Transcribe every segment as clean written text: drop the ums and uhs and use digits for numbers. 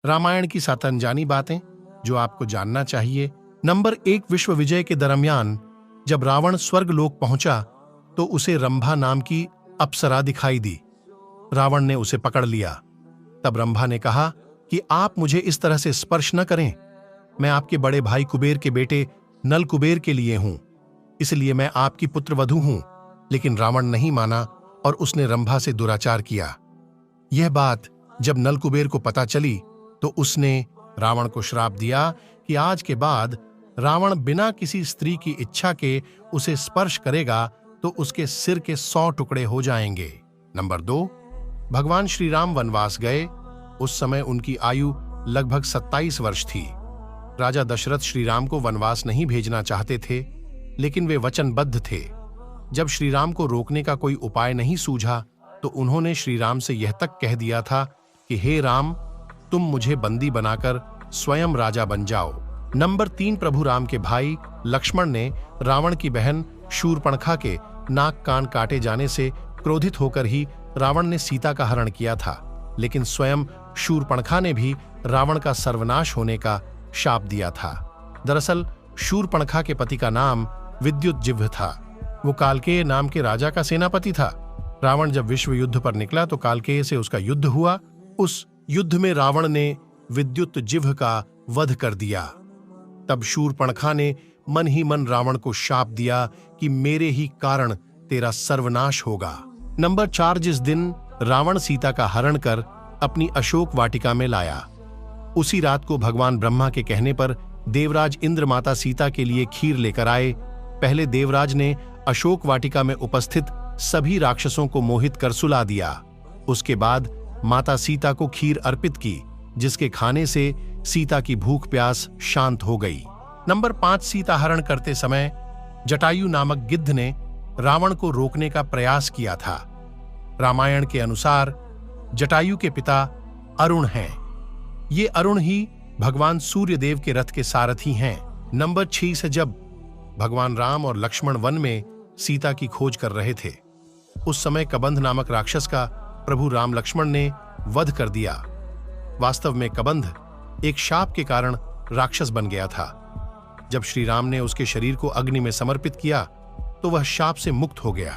रामायण की 7 अनजानी बातें जो आपको जानना चाहिए। नंबर 1, विश्व विजय के दरमियान जब रावण स्वर्गलोक पहुंचा तो उसे रंभा नाम की अप्सरा दिखाई दी। रावण ने उसे पकड़ लिया। तब रंभा ने कहा कि आप मुझे इस तरह से स्पर्श न करें, मैं आपके बड़े भाई कुबेर के बेटे नल कुबेर के लिए हूं, इसलिए मैं आपकी पुत्रवधू हूं। लेकिन रावण नहीं माना और उसने रंभा से दुराचार किया। यह बात जब नल कुबेर को पता चली तो उसने रावण को श्राप दिया कि आज के बाद रावण बिना किसी स्त्री की इच्छा के उसे स्पर्श करेगा तो उसके सिर के 100 टुकड़े हो जाएंगे। नंबर 2, भगवान श्री राम वनवास गए। उस समय उनकी आयु लगभग 27 वर्ष थी। राजा दशरथ श्री राम को वनवास नहीं भेजना चाहते थे, लेकिन वे वचनबद्ध थे। जब श्री राम को रोकने का कोई उपाय नहीं सूझा तो उन्होंने श्री राम से यह तक कह दिया था कि हे राम, तुम मुझे बंदी बनाकर स्वयं राजा बन जाओ। नंबर 3, प्रभु राम के भाई लक्ष्मण ने रावण की बहन शूर्पणखा के नाक कान काटे जाने से क्रोधित होकर ही रावण ने सीता का हरण किया था, लेकिन स्वयं शूर्पणखा ने भी रावण का सर्वनाश होने का शाप दिया था। दरअसल शूर्पणखा के पति का नाम विद्युतजिह्व था। वो कालकेय नाम के राजा का सेनापति था। रावण जब विश्व युद्ध पर निकला तो कालकेय से उसका युद्ध हुआ। उस युद्ध में रावण ने विद्युतजिह्व का वध कर दिया। तब शूर्पणखा ने मन ही मन रावण को शाप दिया कि मेरे ही कारण तेरा सर्वनाश होगा। नंबर 4, जिस दिन रावण सीता का हरण कर अपनी अशोक वाटिका में लाया, उसी रात को भगवान ब्रह्मा के कहने पर देवराज इंद्र माता सीता के लिए खीर लेकर आए। पहले देवराज ने अशोक वाटिका में उपस्थित सभी राक्षसों को मोहित कर सुला दिया। उसके बाद माता सीता को खीर अर्पित की, जिसके खाने से सीता की भूख प्यास शांत हो गई। नंबर 5, सीता हरण करते समय जटायु नामक गिद्ध ने रावण को रोकने का प्रयास किया था। रामायण के अनुसार जटायु के पिता अरुण हैं। ये अरुण ही भगवान सूर्यदेव के रथ के सारथी हैं। नंबर 6 से जब भगवान राम और लक्ष्मण वन में सीता की खोज कर रहे थे, उस समय कबंध नामक राक्षस का प्रभु राम लक्ष्मण ने वध कर दिया। वास्तव में कबंध एक शाप के कारण राक्षस बन गया था। जब श्री राम ने उसके शरीर को अग्नि में समर्पित किया तो वह शाप से मुक्त हो गया।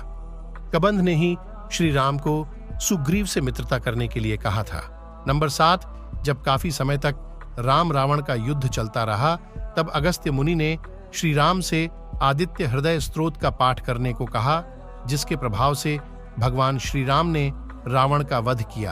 कबंध ने ही श्री राम को सुग्रीव से मित्रता करने के लिए कहा था। नंबर 7, जब काफी समय तक राम रावण का युद्ध चलता रहा, तब अगस्त्य मुनि ने श्री राम से आदित्य हृदय स्तोत्र का पाठ करने को कहा, जिसके प्रभाव से भगवान श्री राम ने रावण का वध किया।